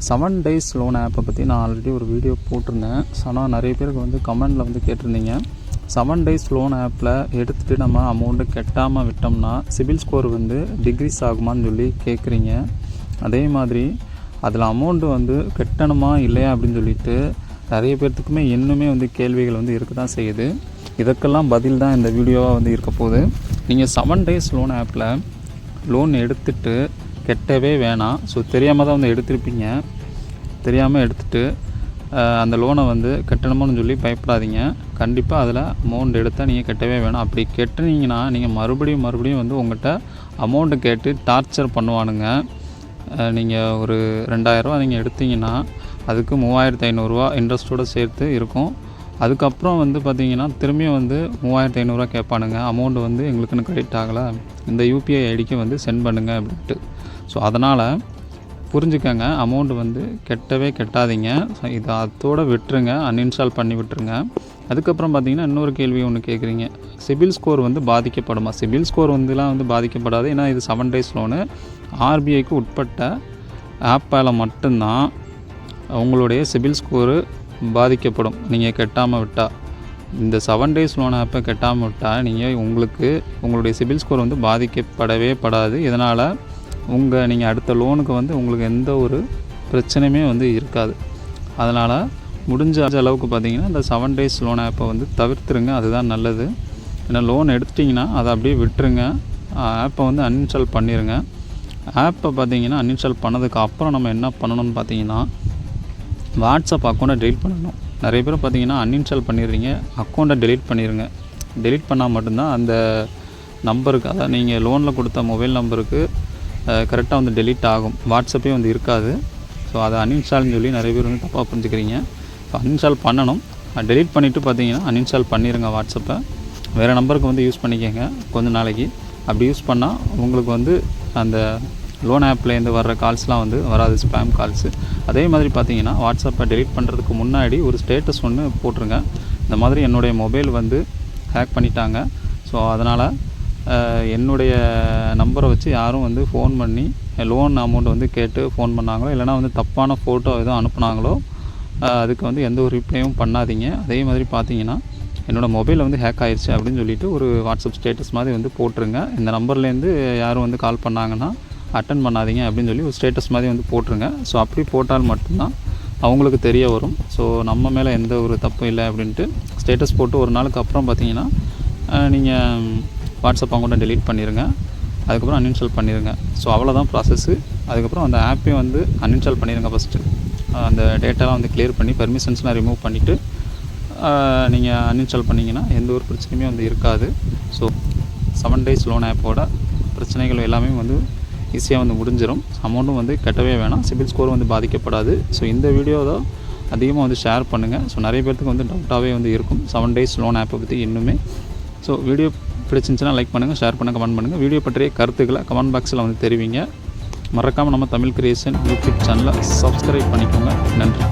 7 days loan ஆப்பை பற்றி நான் ஆல்ரெடி ஒரு வீடியோ போட்டிருந்தேன். ஆனால் நிறைய பேருக்கு வந்து கமெண்டில் வந்து கேட்டிருந்தீங்க, 7 days லோன் ஆப்பில் எடுத்துகிட்டு நம்ம அமௌண்ட்டு கட்டாமல் விட்டோம்னா சிபில் ஸ்கோர் வந்து டிக்ரீஸ் ஆகுமான்னு சொல்லி கேட்குறீங்க. அதே மாதிரி அதில் அமௌண்ட்டு வந்து கட்டணுமா இல்லையா அப்படின்னு சொல்லிட்டு நிறைய பேர்த்துக்குமே இன்னுமே வந்து கேள்விகள் வந்து இருக்க தான் செய்யுது. இதற்கெல்லாம் பதில் தான் இந்த வீடியோவாக வந்து இருக்க போகுது. நீங்கள் 7 days லோன் ஆப்பில் லோன் எடுத்துகிட்டு கெட்டவே வேணாம். ஸோ தெரியாமல் தான் வந்து எடுத்திருப்பீங்க. தெரியாமல் எடுத்துகிட்டு அந்த லோனை வந்து கட்டணும்னு சொல்லி பயப்படாதீங்க. கண்டிப்பாக அதில் அமௌண்ட் எடுத்தால் நீங்கள் கட்டவே வேணாம். அப்படி கெட்டுனீங்கன்னா நீங்கள் மறுபடியும் வந்து உங்கள்கிட்ட அமௌண்ட்டு கேட்டு டார்ச்சர் பண்ணுவானுங்க. நீங்கள் ஒரு 2000 ரூபா நீங்கள் எடுத்தீங்கன்னா அதுக்கு 3500 இன்ட்ரெஸ்ட்டோடு சேர்த்து இருக்கும். அதுக்கப்புறம் வந்து பார்த்திங்கன்னா திரும்பியும் வந்து 3500 கேட்பானுங்க. அமௌண்ட்டு வந்து எங்களுக்குன்னு கிரெடிட் ஆகலை, இந்த யூபிஐ ஐடிக்கு வந்து சென்ட் பண்ணுங்கள் அப்படின்ட்டு. ஸோ அதனால் புரிஞ்சுக்கங்க, அமௌண்ட்டு வந்து கெட்டவே கெட்டாதீங்க. இதை அதோடு விட்டுருங்க, அன்இன்ஸ்டால் பண்ணி விட்டுருங்க. அதுக்கப்புறம் பார்த்திங்கன்னா இன்னொரு கேள்வி ஒன்று கேட்குறீங்க, சிபில் ஸ்கோர் வந்து பாதிக்கப்படுமா? சிபில் ஸ்கோர் வந்துலாம் வந்து பாதிக்கப்படாது. ஏன்னா இது 7 days லோனு, ஆர்பிஐக்கு உட்பட்ட ஆப்பால் மட்டும்தான் உங்களுடைய சிபில் ஸ்கோரு பாதிக்கப்படும் நீங்கள் கட்டாமல் விட்டால். இந்த 7 days லோன் ஆப்பை கட்டாமல் விட்டால் உங்களுடைய சிபில் ஸ்கோர் வந்து பாதிக்கப்படவே படாது. இதனால் நீங்கள் அடுத்த லோனுக்கு வந்து உங்களுக்கு எந்த ஒரு பிரச்சனையுமே வந்து இருக்காது. அதனால் முடிஞ்ச அளவுக்கு பார்த்திங்கன்னா இந்த 7 days லோன் ஆப்பை வந்து தவிர்த்துருங்க, அதுதான் நல்லது. ஏன்னா லோன் எடுத்துட்டிங்கன்னா அதை அப்படியே விட்டுருங்க, ஆப்பை வந்து அன்இன்ஸ்டால் பண்ணிடுங்க. ஆப்பை பார்த்திங்கன்னா அன்இன்ஸ்டால் பண்ணதுக்கு அப்புறம் நம்ம என்ன பண்ணணும்னு பார்த்திங்கன்னா வாட்ஸ்அப் அக்கௌண்ட்டை டெலீட் பண்ணணும். நிறைய பேர் பார்த்திங்கன்னா அன்இன்ஸ்டால் பண்ணிடுறீங்க, அக்கௌண்ட்டை டெலீட் பண்ணிடுங்க. டெலீட் பண்ணால் மட்டும்தான் அந்த நம்பருக்கு, அதாவது நீங்கள் லோனில் கொடுத்த மொபைல் நம்பருக்கு கரெக்டாக வந்து டெலீட் ஆகும். வாட்ஸ்அப்பே வந்து இருக்காது. ஸோ அதை அன்இன்ஸ்டால்னு சொல்லி நிறைய பேர் வந்து தப்பாக புரிஞ்சுக்கிறீங்க. ஸோ அன்இன்ஸ்டால் பண்ணணும். டெலீட் பண்ணிவிட்டு பார்த்தீங்கன்னா அன்இன்ஸ்டால் பண்ணிடுங்க வாட்ஸ்அப்பை. வேறு நம்பருக்கு வந்து யூஸ் பண்ணிக்கோங்க கொஞ்சம் நாளைக்கு. அப்படி யூஸ் பண்ணால் உங்களுக்கு வந்து அந்த லோன் ஆப்லேருந்து வர்ற கால்ஸ்லாம் வந்து வராது, ஸ்பேம் கால்ஸு. அதே மாதிரி பார்த்தீங்கன்னா வாட்ஸ்அப்பை டெலீட் பண்ணுறதுக்கு முன்னாடி ஒரு ஸ்டேட்டஸ் ஒன்று போட்டுருங்க, இந்த மாதிரி என்னுடைய மொபைல் வந்து ஹேக் பண்ணிட்டாங்க. ஸோ அதனால் என்னுடைய நம்பரை வச்சு யாரும் வந்து ஃபோன் பண்ணி லோன் அமௌண்ட் வந்து கேட்டு ஃபோன் பண்ணாங்களோ, இல்லைனா வந்து தப்பான ஃபோட்டோ எதுவும் அனுப்புனாங்களோ அதுக்கு வந்து எந்த ஒரு ரிப்ளையும் பண்ணாதீங்க. அதே மாதிரி பார்த்தீங்கன்னா என்னோடய மொபைலில் வந்து ஹேக் ஆயிடுச்சு அப்படின்னு சொல்லிட்டு ஒரு வாட்ஸ்அப் ஸ்டேட்டஸ் மாதிரி வந்து போட்டுருங்க. இந்த நம்பர்லேருந்து யாரும் வந்து கால் பண்ணாங்கன்னா அட்டன் பண்ணாதீங்க அப்படின்னு சொல்லி ஒரு ஸ்டேட்டஸ் மாதிரி வந்து போட்டுருங்க. ஸோ அப்படி போட்டால் மட்டும்தான் அவங்களுக்கு தெரிய வரும். ஸோ நம்ம மேலே எந்த ஒரு தப்பும் இல்லை அப்படின்ட்டு ஸ்டேட்டஸ் போட்டு ஒரு நாளுக்கு அப்புறம் பார்த்தீங்கன்னா நீங்கள் வாட்ஸ்அப் அக்கௌண்ட்டை டெலீட் பண்ணிடுங்க. அதுக்கப்புறம் அன்இன்ஸ்டால் பண்ணிடுங்க. ஸோ அவ்வளோதான் ப்ராசஸ்ஸு. அதுக்கப்புறம் அந்த ஆப்பையும் வந்து அன்இன்ஸ்டால் பண்ணிடுங்க. ஃபஸ்ட்டு அந்த டேட்டாலாம் வந்து கிளியர் பண்ணி பெர்மிஷன்ஸ்லாம் ரிமூவ் பண்ணிவிட்டு நீங்கள் அன்இன்ஸ்டால் பண்ணிங்கன்னா எந்த ஒரு பிரச்சனையுமே வந்து இருக்காது. ஸோ 7 days லோன் ஆப்போட பிரச்சனைகள் எல்லாமே வந்து ஈஸியாக வந்து முடிஞ்சிடும். அமௌண்ட்டும் வந்து கட்டவே வேணாம், சிபில் ஸ்கோர் வந்து பாதிக்கப்படாது. ஸோ இந்த வீடியோ தான் அதிகமாக வந்து ஷேர் பண்ணுங்கள். ஸோ நிறைய பேர்த்துக்கு வந்து டவுட்டாகவே வந்து இருக்கும் 7 days லோன் ஆப்பை பற்றி இன்னுமே. ஸோ வீடியோ பிடிச்சிருந்துச்சுன்னா லைக் பண்ணுங்கள், ஷேர் பண்ணுங்கள், கமெண்ட் பண்ணுங்கள். வீடியோ பற்றிய கருத்துக்களை கமெண்ட் பாக்ஸில் வந்து தெரிவிங்க. மறக்காமல் நம்ம தமிழ் கிரியேஷன் யூடியூப் சேனலை சப்ஸ்கிரைப் பண்ணிக்கோங்க. நன்றி.